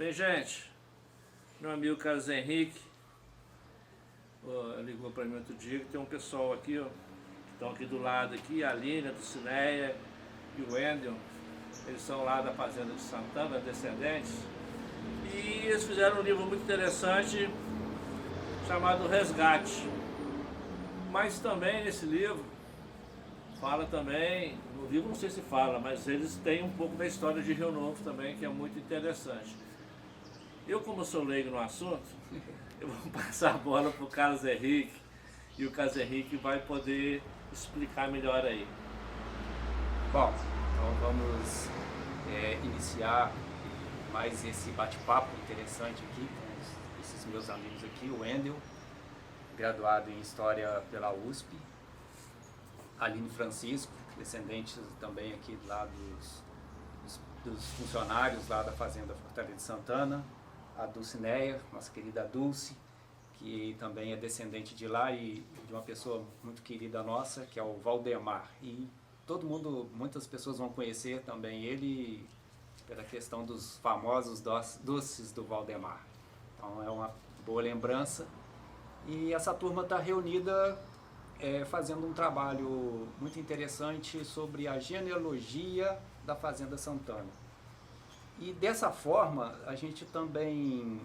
Bem, gente, meu amigo Carlos Henrique ligou para mim outro dia que tem um pessoal aqui, ó, que estão aqui do lado aqui, a Aline, a Dulcineia e o Wendel. Eles são lá da Fazenda de Santana, descendentes, e eles fizeram um livro muito interessante chamado Resgate. Mas também nesse livro fala também, no livro não sei se fala, mas eles têm um pouco da história de Rio Novo também, que é muito interessante. Eu, como sou leigo no assunto, eu vou passar a bola para o Carlos Henrique, e o Carlos Henrique vai poder explicar melhor aí. Bom, então vamos iniciar mais esse bate-papo interessante aqui com esses meus amigos aqui, o Wendel, graduado em História pela USP, Aline Francisco, descendentes também aqui lá dos funcionários lá da Fazenda Fortaleza de Santana, a Dulcineia, nossa querida Dulce, que também é descendente de lá e de uma pessoa muito querida nossa, que é o Valdemar. E todo mundo, muitas pessoas vão conhecer também ele pela questão dos famosos doces do Valdemar. Então é uma boa lembrança. E essa turma está reunida fazendo um trabalho muito interessante sobre a genealogia da Fazenda Santana. E dessa forma, a gente também,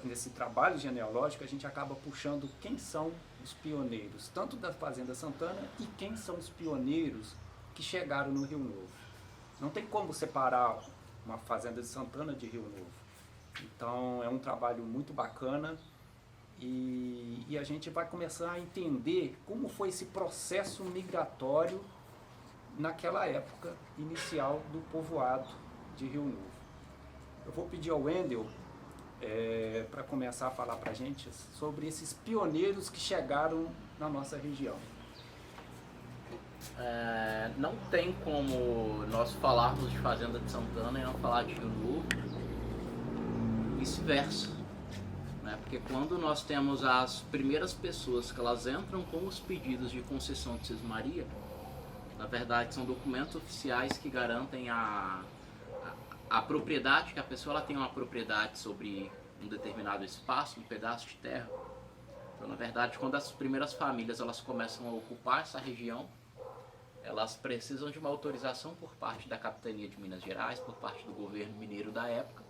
nesse trabalho genealógico, a gente acaba puxando quem são os pioneiros, tanto da Fazenda Santana e quem são os pioneiros que chegaram no Rio Novo. Não tem como separar uma Fazenda de Santana de Rio Novo. Então é um trabalho muito bacana e a gente vai começar a entender como foi esse processo migratório naquela época inicial do povoado de Rio Novo. Eu vou pedir ao Wendel para começar a falar para a gente sobre esses pioneiros que chegaram na nossa região. Não tem como nós falarmos de Fazenda de Santana e não falar de Rio Novo, vice-versa, né? Porque quando nós temos as primeiras pessoas que elas entram com os pedidos de concessão de Sesmaria, na verdade são documentos oficiais que garantem a propriedade, que a pessoa ela tem uma propriedade sobre um determinado espaço, um pedaço de terra. Então, na verdade, quando as primeiras famílias elas começam a ocupar essa região, elas precisam de uma autorização por parte da Capitania de Minas Gerais, por parte do governo mineiro da época,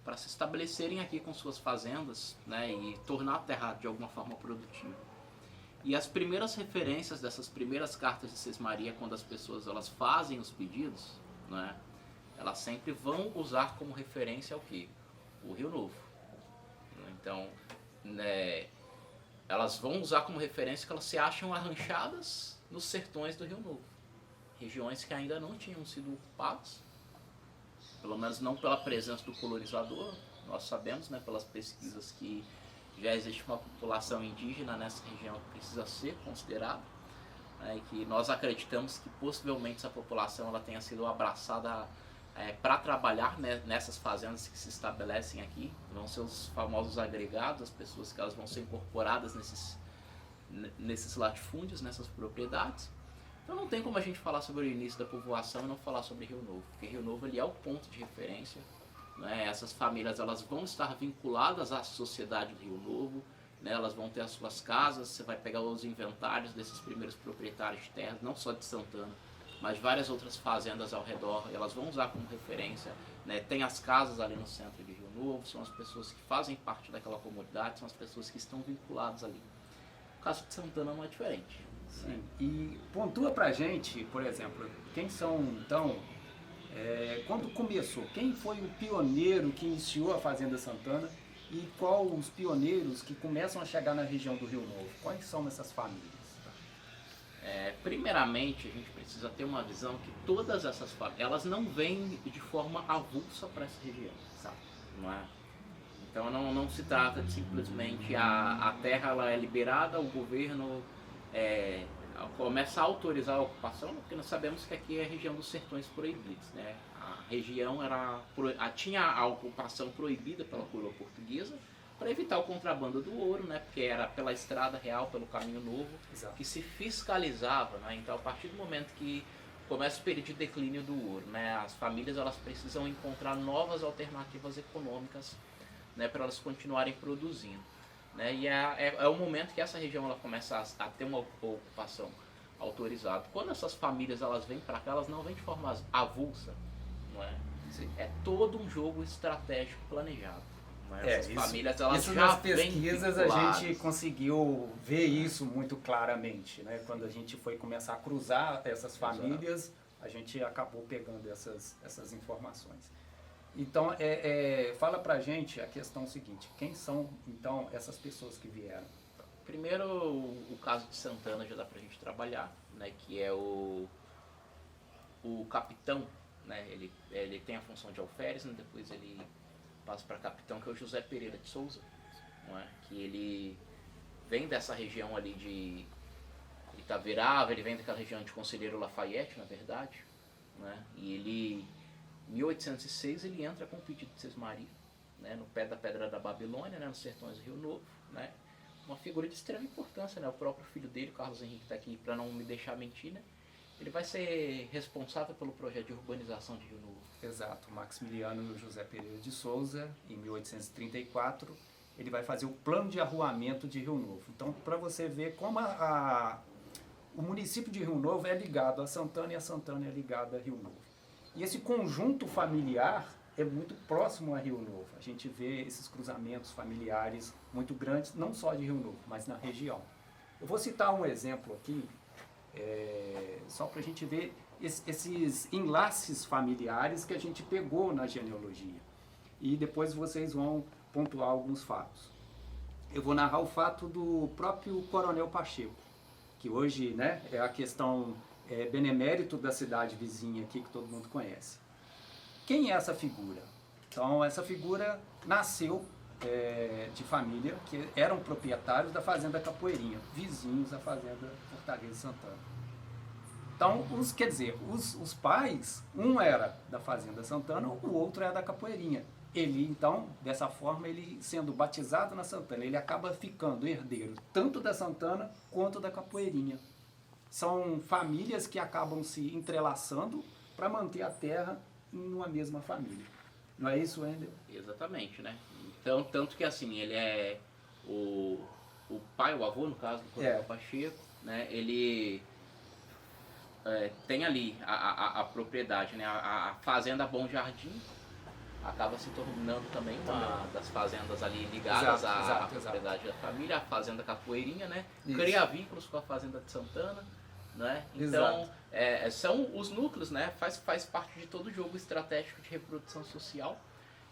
para se estabelecerem aqui com suas fazendas, né, e tornar a terra de alguma forma produtiva. E as primeiras referências dessas primeiras cartas de Sesmaria, quando as pessoas elas fazem os pedidos, né, elas sempre vão usar como referência o quê? O Rio Novo. Então, né, elas vão usar como referência que elas se acham arranchadas nos sertões do Rio Novo. Regiões que ainda não tinham sido ocupadas, pelo menos não pela presença do colonizador. Nós sabemos, né, pelas pesquisas, que já existe uma população indígena nessa região que precisa ser considerada, né, e que nós acreditamos que possivelmente essa população ela tenha sido abraçada para trabalhar, né, nessas fazendas que se estabelecem aqui. Vão ser os famosos agregados, as pessoas que elas vão ser incorporadas nesses latifúndios, nessas propriedades. Então não tem como a gente falar sobre o início da povoação e não falar sobre Rio Novo, porque Rio Novo ali é o ponto de referência, né? Essas famílias elas vão estar vinculadas à sociedade do Rio Novo, né? Elas vão ter as suas casas, você vai pegar os inventários desses primeiros proprietários de terras, não só de Santana, mas várias outras fazendas ao redor, elas vão usar como referência, né? Tem as casas ali no centro de Rio Novo, são as pessoas que fazem parte daquela comunidade, são as pessoas que estão vinculadas ali. O caso de Santana não é diferente. Sim. Né? E pontua pra gente, por exemplo, quem são então, quando começou, quem foi o pioneiro que iniciou a Fazenda Santana e qual os pioneiros que começam a chegar na região do Rio Novo? Quais são essas famílias? Primeiramente, a gente precisa ter uma visão que todas essas famílias, elas não vêm de forma avulsa para essa região, sabe? Não é? Então não se trata de simplesmente a terra ela é liberada, o governo começa a autorizar a ocupação, porque nós sabemos que aqui é a região dos sertões proibidos, né? A região tinha a ocupação proibida pela coroa portuguesa para evitar o contrabando do ouro, né? Porque era pela estrada real, pelo caminho novo, exato, que se fiscalizava, né? Então, a partir do momento que começa o período de declínio do ouro, né? As famílias elas precisam encontrar novas alternativas econômicas, né, para elas continuarem produzindo, né? E é o momento que essa região ela começa a ter uma ocupação autorizada. Quando essas famílias elas vêm para cá, elas não vêm de forma avulsa, não é? Sim. É todo um jogo estratégico planejado. Essas famílias, elas isso já nas pesquisas a gente vinculadas. conseguiu ver isso muito claramente, né? Quando a gente foi começar a cruzar essas famílias, a gente acabou pegando essas informações. Então, fala pra gente a questão seguinte, quem são então essas pessoas que vieram? Primeiro, o caso de Santana já dá pra gente trabalhar, né? Que é o capitão, né? Ele tem a função de alferes, né? Depois ele passa para capitão, que é o José Pereira de Souza, não é? Que ele vem dessa região ali de Itaverava, ele vem daquela região de Conselheiro Lafayette, na verdade, né? E ele, em 1806, ele entra com o pedido de Sesmaria, né? No pé da Pedra da Babilônia, né? Nos sertões do Rio Novo, né? Uma figura de extrema importância, né? O próprio filho dele, o Carlos Henrique, está aqui para não me deixar mentir, né? Ele vai ser responsável pelo projeto de urbanização de Rio Novo. Exato, Maximiliano José Pereira de Souza, em 1834, ele vai fazer o plano de arruamento de Rio Novo. Então, para você ver como o município de Rio Novo é ligado a Santana e a Santana é ligada a Rio Novo. E esse conjunto familiar é muito próximo a Rio Novo. A gente vê esses cruzamentos familiares muito grandes, não só de Rio Novo, mas na região. Eu vou citar um exemplo aqui, só para a gente ver esses enlaces familiares que a gente pegou na genealogia. E depois vocês vão pontuar alguns fatos. Eu vou narrar o fato do próprio Coronel Pacheco, que hoje, né, é a questão benemérito da cidade vizinha aqui que todo mundo conhece. Quem é essa figura? Então, essa figura nasceu de família que eram proprietários da Fazenda Capoeirinha, vizinhos da Fazenda Fortaleza Santana. Então, os pais, um era da Fazenda Santana, o outro era da Capoeirinha. Ele, então, dessa forma, ele sendo batizado na Santana, ele acaba ficando herdeiro tanto da Santana quanto da Capoeirinha. São famílias que acabam se entrelaçando para manter a terra em uma mesma família. Não é isso, Wendel? Exatamente, né? Então, tanto que assim, ele é o pai, o avô, no caso, do Coronel Pacheco, né? Ele tem ali a propriedade, né? A Fazenda Bom Jardim acaba se tornando também uma das fazendas ali ligadas à propriedade da família, a Fazenda Capoeirinha, né? Isso. Cria vínculos com a Fazenda de Santana, né? Então, são os núcleos, né? Faz parte de todo o jogo estratégico de reprodução social.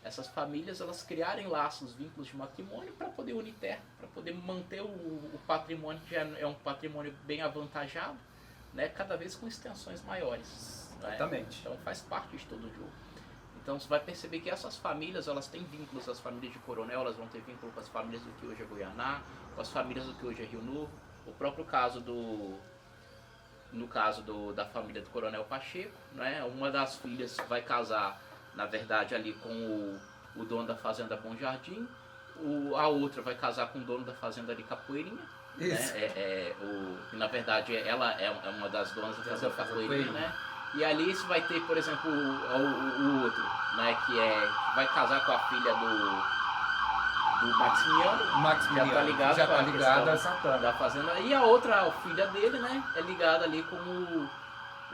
Essas famílias, elas criarem laços, vínculos de matrimônio para poder unir terra, para poder manter o patrimônio, que já é um patrimônio bem avantajado, né? Cada vez com extensões maiores. Exatamente. Né? Então faz parte de todo o jogo. Então você vai perceber que essas famílias, elas têm vínculos, as famílias de Coronel, elas vão ter vínculo com as famílias do que hoje é Goianá, com as famílias do que hoje é Rio Novo. O próprio caso da família do Coronel Pacheco, né? Uma das filhas vai casar, na verdade, ali com o dono da Fazenda Bom Jardim, a outra vai casar com o dono da Fazenda de Capoeirinha. Isso. Né? Na verdade, ela é uma das donas da Fazenda Capoeirinha, né? E ali você vai ter, por exemplo, o outro, né? Que vai casar com a filha do Maximiliano, já tá ligado a Santana. Da Fazenda. E a outra, a filha dele, né? É ligada ali com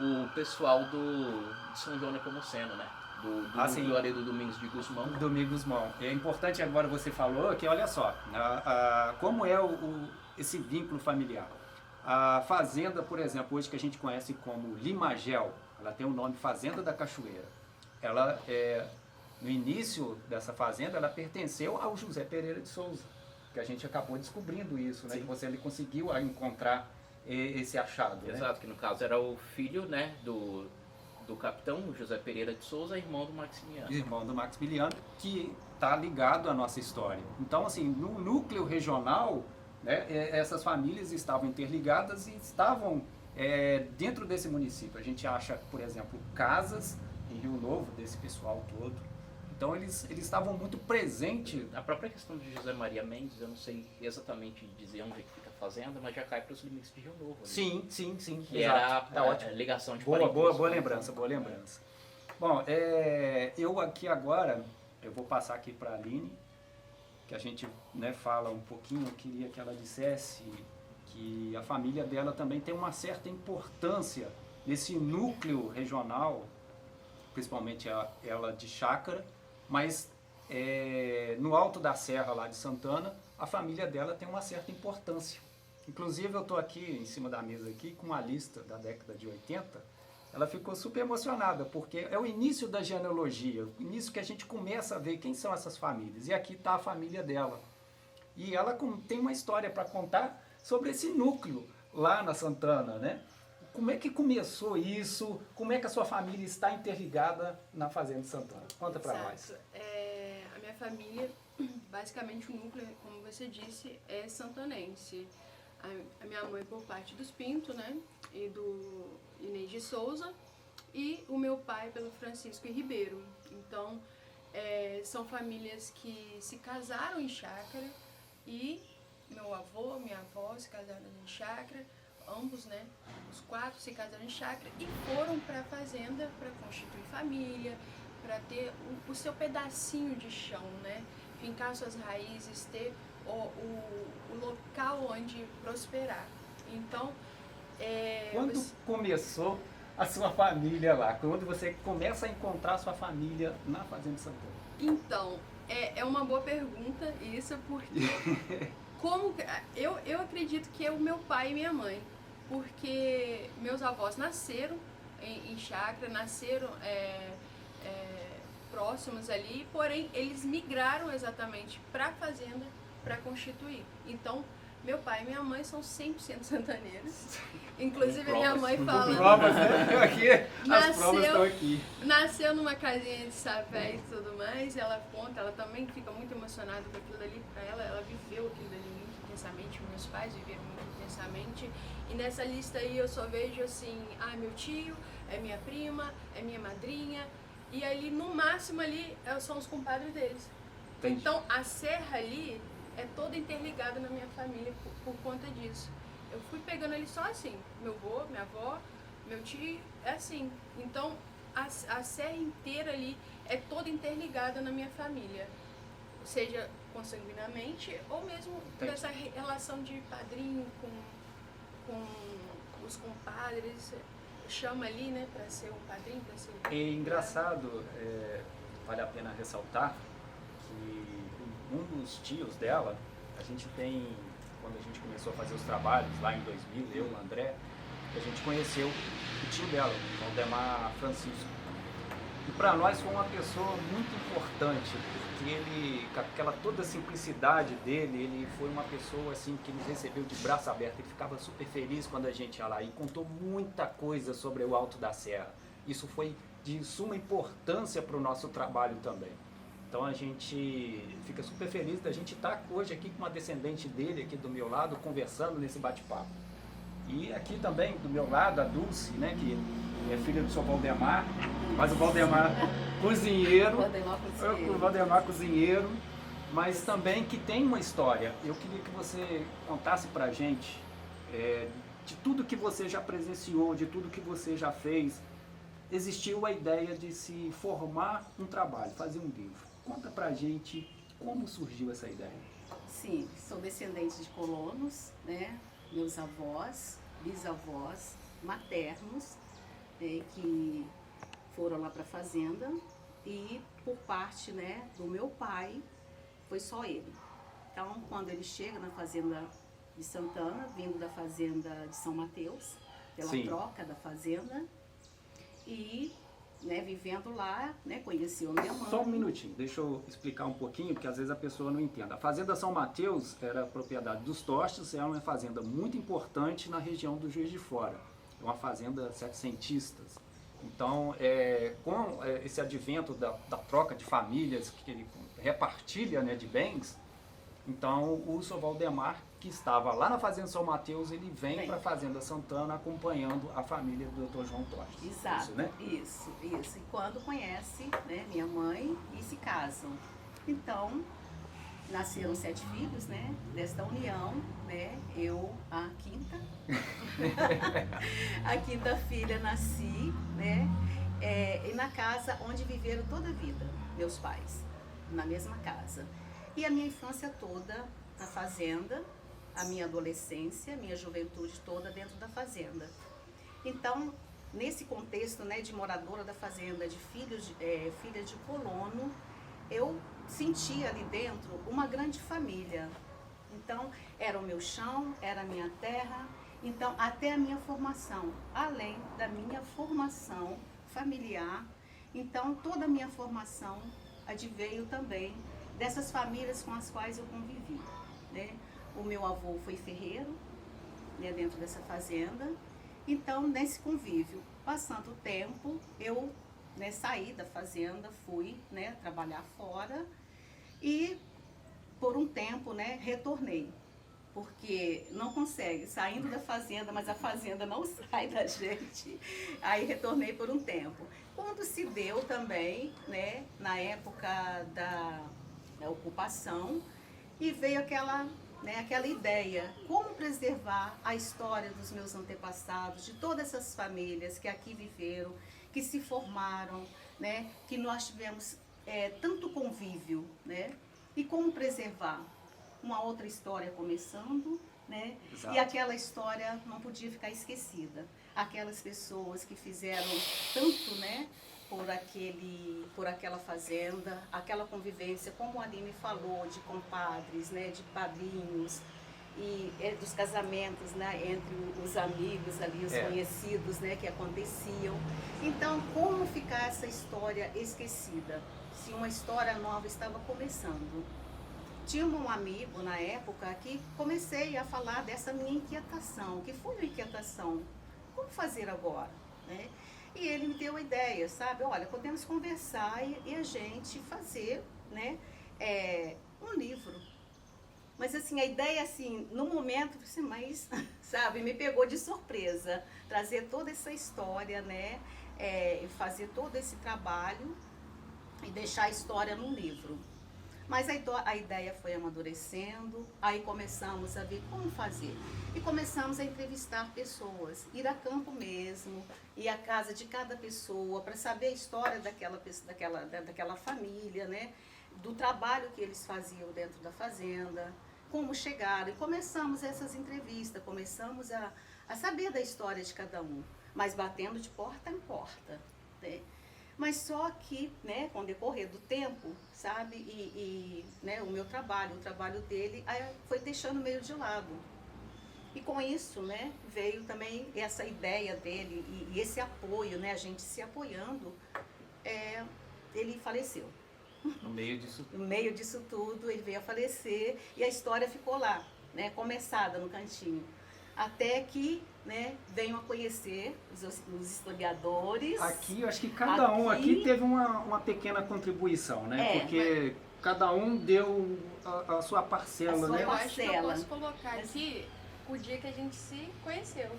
o pessoal de São João Nepomuceno, né? Do ali do Domingos de Guzmão. Domingos Guzmão. É importante agora você falou que, olha só, como é esse vínculo familiar. A fazenda, por exemplo, hoje que a gente conhece como Limagel, ela tem o nome Fazenda da Cachoeira. Ela, no início dessa fazenda, ela pertenceu ao José Pereira de Souza, que a gente acabou descobrindo isso, né? Que ele conseguiu encontrar esse achado. Exato, né? que no caso era o filho, né, do capitão José Pereira de Souza, irmão do Maximiliano. Irmão do Maximiliano, que está ligado à nossa história. Então, assim, no núcleo regional, né, essas famílias estavam interligadas e estavam dentro desse município. A gente acha, por exemplo, casas em Rio Novo desse pessoal todo. Então, eles estavam muito presentes. A própria questão de José Maria Mendes, eu não sei exatamente dizer onde fica fazenda, mas já cai para os limites de Rio Novo. Ali. Sim, Que exato. era Tá a ótimo. ligação de Boa parentesco. lembrança, boa lembrança. Bom, eu aqui agora, eu vou passar aqui para a Aline, que a gente, né, fala um pouquinho. Eu queria que ela dissesse que a família dela também tem uma certa importância nesse núcleo regional, principalmente ela de Chácara, mas no alto da serra lá de Santana, a família dela tem uma certa importância. Inclusive eu estou aqui em cima da mesa aqui com uma lista da década de 80. Ela ficou super emocionada, porque é o início da genealogia, o início que a gente começa a ver quem são essas famílias. E aqui está a família dela. E ela tem uma história para contar sobre esse núcleo lá na Santana, né? Como é que começou isso? Como é que a sua família está interligada na Fazenda de Santana? Conta para nós. A minha família, basicamente o núcleo, como você disse, é santanense. A minha mãe por parte dos Pinto, né? E do Inês de Souza. E o meu pai pelo Francisco e Ribeiro. Então, são famílias que se casaram em Chácara. E meu avô, minha avó se casaram em Chácara. Ambos, né? Os 4 se casaram em Chácara e foram para a fazenda para constituir família, para ter o seu pedacinho de chão, né? Fincar suas raízes, ter o local onde prosperar. Então, quando começou a sua família lá? Quando você começa a encontrar a sua família na Fazenda de Santana? Então, é uma boa pergunta isso, porque eu acredito que é o meu pai e minha mãe, porque meus avós nasceram em Chácara, nasceram próximos ali, porém eles migraram exatamente para a fazenda para constituir. Então, meu pai e minha mãe são 100% santaneiros. Inclusive, minha mãe fala... Provas, né? Aqui, as provas estão aqui. Nasceu numa casinha de sapé e tudo mais, e ela conta, ela também fica muito emocionada com aquilo dali. Para ela viveu aquilo dali muito intensamente, meus pais viveram muito intensamente. E nessa lista aí eu só vejo assim, meu tio, é minha prima, é minha madrinha, e ali no máximo ali são os compadres deles. Entendi. Então a serra ali é toda interligada na minha família por conta disso. Eu fui pegando ele só assim, meu avô, minha avó, meu tio, é assim. Então a serra inteira ali é toda interligada na minha família, seja consanguinamente ou mesmo dessa relação de padrinho com os compadres, chama ali, né, para ser um padrinho, para ser... É engraçado, vale a pena ressaltar que um dos tios dela, a gente tem, quando a gente começou a fazer os trabalhos lá em 2000, eu, o André, a gente conheceu o tio dela, o Valdemar Francisco. E para nós foi uma pessoa muito importante, porque ele, com aquela toda a simplicidade dele, ele foi uma pessoa assim que nos recebeu de braço aberto. Ele ficava super feliz quando a gente ia lá e contou muita coisa sobre o Alto da Serra. Isso foi de suma importância para o nosso trabalho também. Então a gente fica super feliz da gente estar hoje aqui com uma descendente dele aqui do meu lado, conversando nesse bate-papo. E aqui também do meu lado a Dulce, né, que é filha do seu Valdemar, mas o Valdemar cozinheiro, o Valdemar cozinheiro, mas também que tem uma história. Eu queria que você contasse pra gente de tudo que você já presenciou, de tudo que você já fez. Existiu a ideia de se formar um trabalho, fazer um livro. Conta pra gente como surgiu essa ideia. Sim, sou descendente de colonos, né? Meus avós, bisavós, maternos, que foram lá para a fazenda, e por parte, né, do meu pai, foi só ele. Então, quando ele chega na fazenda de Santana, vindo da fazenda de São Mateus, pela troca da fazenda, e, né, vivendo lá, né, conheceu a minha mãe. Só um minutinho, deixa eu explicar um pouquinho, porque às vezes a pessoa não entende. A fazenda São Mateus era propriedade dos Tostes, é uma fazenda muito importante na região do Juiz de Fora. É uma fazenda setecentistas. Então, com esse advento da troca de famílias, que ele repartilha, né, de bens, então o seu Valdemar, que estava lá na fazenda São Mateus, ele vem para a fazenda Santana acompanhando a família do Dr. João Tostes. Exato, isso, né? Isso. E quando conhece, né, minha mãe, e se casam. Então, nasceram 7 filhos, né? Desta união, né? Eu, a quinta, a quinta filha nasci, né? E na casa onde viveram toda a vida, meus pais, na mesma casa. E a minha infância toda na fazenda, a minha adolescência, a minha juventude toda dentro da fazenda. Então, nesse contexto, né, de moradora da fazenda, de filha de colono, eu sentia ali dentro uma grande família. Então, era o meu chão, era a minha terra, então até a minha formação, além da minha formação familiar, então toda a minha formação adveio também dessas famílias com as quais eu convivi, né? O meu avô foi ferreiro, né, dentro dessa fazenda. Então, nesse convívio, passando o tempo, eu, né, saí da fazenda, fui, né, trabalhar fora e por um tempo, né, retornei. Porque não consegue, saindo da fazenda, mas a fazenda não sai da gente. Aí retornei por um tempo. Quando se deu também, né, na época da ocupação, e veio aquela, né, aquela ideia, como preservar a história dos meus antepassados, de todas essas famílias que aqui viveram, que se formaram, né, que nós tivemos tanto convívio, né, e como preservar. Uma outra história começando, né? Exato. E aquela história não podia ficar esquecida. Aquelas pessoas que fizeram tanto, né, por aquela fazenda, aquela convivência, como a Aline falou, de compadres, né, de padrinhos, e dos casamentos, né, entre os amigos ali, os conhecidos, né, que aconteciam. Então, como ficar essa história esquecida, se uma história nova estava começando? Tinha um amigo na época que comecei a falar dessa minha inquietação, que foi uma inquietação, como fazer agora, né? E ele me deu a ideia, sabe, olha, podemos conversar e a gente fazer, né, um livro. Mas assim, a ideia assim, no momento, assim, mas, sabe, me pegou de surpresa, trazer toda essa história, né, e fazer todo esse trabalho e deixar a história num livro. Mas a ideia foi amadurecendo, aí começamos a ver como fazer. E começamos a entrevistar pessoas, ir a campo mesmo, ir à casa de cada pessoa, para saber a história daquela família, né? Do trabalho que eles faziam dentro da fazenda, como chegaram. E começamos essas entrevistas, começamos a saber da história de cada um, mas batendo de porta em porta, né? Mas só que, né, com o decorrer do tempo, sabe, né, o meu trabalho, o trabalho dele, aí foi deixando meio de lado. E com isso, né, veio também essa ideia dele e esse apoio, né, a gente se apoiando, ele faleceu. No meio disso tudo. No meio disso tudo, ele veio a falecer e a história ficou lá, né, começada no cantinho. Até que, né, venham a conhecer os historiadores. Aqui, eu acho que cada um aqui teve uma pequena contribuição, né? Porque cada um deu a sua parcela, né? Eu acho que eu posso colocar aqui o dia que a gente se conheceu.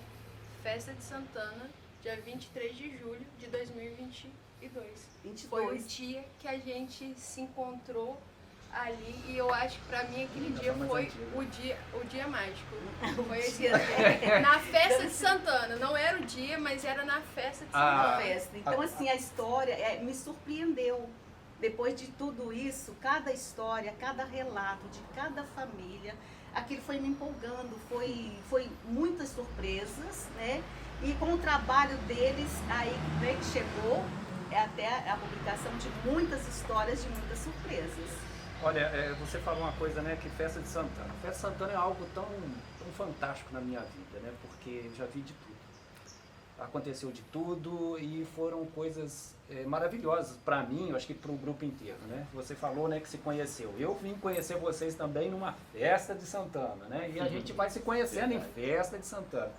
Festa de Santana, dia 23 de julho de 2022. Foi o dia que a gente se encontrou ali, e eu acho que pra mim aquele dia foi o dia mágico. Foi esse dia. Na festa de Santana, não era o dia, mas era na festa de Santana. Então assim, a história me surpreendeu. Depois de tudo isso, cada história, cada relato de cada família, aquilo foi me empolgando, foi muitas surpresas, né? E com o trabalho deles, aí, né, que chegou até a publicação de muitas histórias, de muitas surpresas. Olha, você falou uma coisa, né, que Festa de Santana. Festa de Santana é algo tão fantástico na minha vida, né, porque eu já vi de tudo. Aconteceu de tudo e foram coisas maravilhosas para mim, eu acho que para o grupo inteiro, né. Você falou, né, que se conheceu. Eu vim conhecer vocês também numa Festa de Santana, né, e a gente vai se conhecendo em Festa de Santana.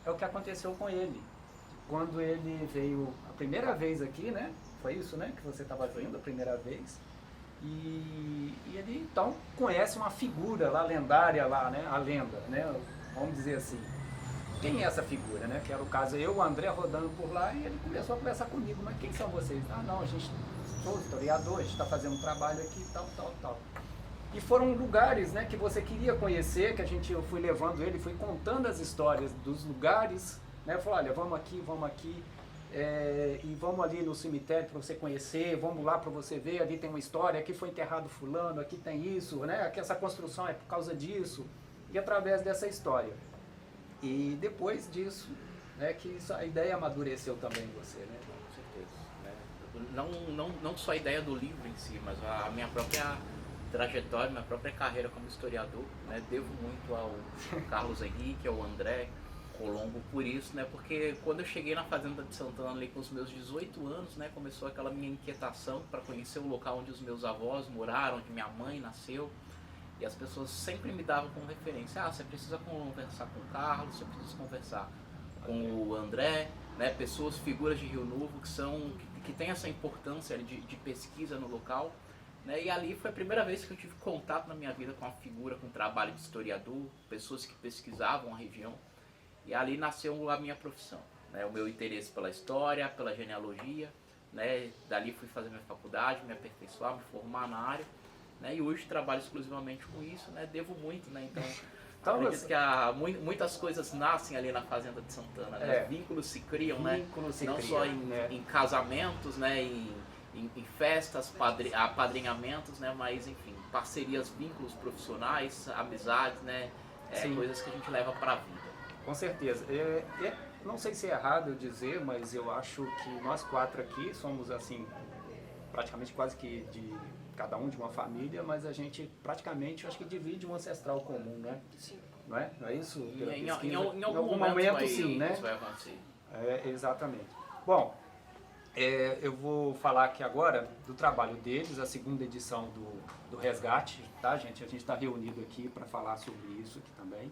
É o que aconteceu com ele. Quando ele veio a primeira vez aqui, né, foi isso, né, que você estava vindo a primeira vez. E ele então conhece uma figura lá lendária lá, né? A lenda, né? Vamos dizer assim. Quem é essa figura, né? Que era o caso eu, o André rodando por lá, e ele começou a conversar comigo. Mas quem são vocês? Ah, não, a gente sou historiador, a gente está fazendo um trabalho aqui, tal. E foram lugares, né, que você queria conhecer, que eu fui levando ele, fui contando as histórias dos lugares, né? Eu falei, olha, vamos aqui, e vamos ali no cemitério para você conhecer, vamos lá para você ver, ali tem uma história, aqui foi enterrado fulano, aqui tem isso, né? Aqui essa construção é por causa disso, e através dessa história. E depois disso, né, que a ideia amadureceu também em você, né? Com certeza. Né? Não só a ideia do livro em si, mas a minha própria trajetória, minha própria carreira como historiador, né? Devo muito ao Carlos Henrique, ao André Colombo por isso, né? Porque quando eu cheguei na Fazenda de Santana ali com os meus 18 anos, né? Começou aquela minha inquietação para conhecer o local onde os meus avós moraram, onde minha mãe nasceu. E as pessoas sempre me davam como referência, você precisa conversar com o Carlos, você precisa conversar com o André, né? Pessoas, figuras de Rio Novo que têm essa importância de pesquisa no local. Né? E ali foi a primeira vez que eu tive contato na minha vida com a figura, com o trabalho de historiador, pessoas que pesquisavam a região. E ali nasceu a minha profissão, né? O meu interesse pela história, pela genealogia, né? Dali fui fazer minha faculdade, me aperfeiçoar, me formar na área, né? E hoje trabalho exclusivamente com isso, né? Devo muito, né? Então acredito que muitas coisas nascem ali na Fazenda de Santana, né? Vínculos se criam, né? Não só em casamentos, né? Em festas, apadrinhamentos, né? Mas enfim, parcerias, vínculos profissionais, amizades, né? Coisas que a gente leva para a vida. Com certeza. Não sei se é errado eu dizer, mas eu acho que nós 4 aqui somos assim, praticamente quase que cada um de uma família, mas a gente praticamente, eu acho que divide um ancestral comum, né? Sim. Não é? Não é isso? Em algum momento sim, né? Isso vai acontecer. Exatamente. Bom, eu vou falar aqui agora do trabalho deles, a 2ª edição do Resgate, tá, gente? A gente está reunido aqui para falar sobre isso aqui também.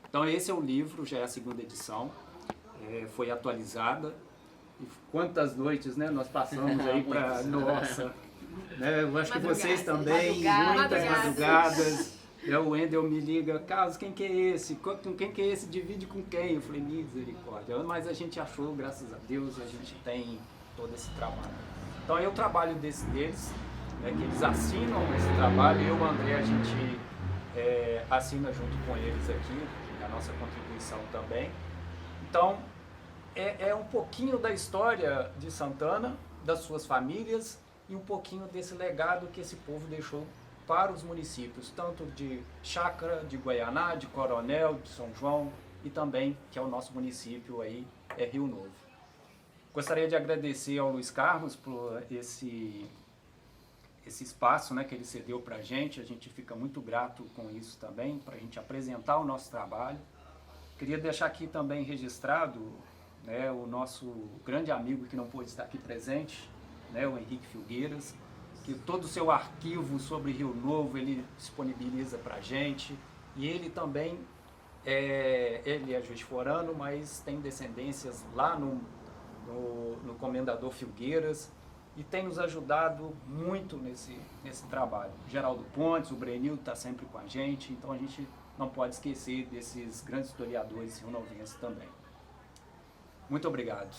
Então esse é o livro, já é a 2ª edição, foi atualizada. E quantas noites, né, nós passamos aí para... Nossa! Né, eu acho que vocês também, muitas madrugadas. O Wendel me liga, Carlos, quem que é esse? Quem que é esse? Divide com quem? Eu falei, misericórdia. Mas a gente achou, graças a Deus, a gente tem todo esse trabalho. Então é o trabalho deles, né, que eles assinam esse trabalho, eu e o André, a gente assina junto com eles aqui, a nossa contribuição também. Então, é um pouquinho da história de Santana, das suas famílias e um pouquinho desse legado que esse povo deixou para os municípios, tanto de Chácara, de Guaianá, de Coronel, de São João e também, que é o nosso município aí, Rio Novo. Gostaria de agradecer ao Luiz Carlos por esse espaço, né, que ele cedeu para a gente fica muito grato com isso também, para a gente apresentar o nosso trabalho. Queria deixar aqui também registrado, né, o nosso grande amigo que não pôde estar aqui presente, né, o Henrique Filgueiras, que todo o seu arquivo sobre Rio Novo ele disponibiliza para a gente, e ele também, ele é juiz forano, mas tem descendências lá no Comendador Filgueiras, e tem nos ajudado muito nesse trabalho. O Geraldo Pontes, o Brenil está sempre com a gente, então a gente não pode esquecer desses grandes historiadores rionovenses também. Muito obrigado.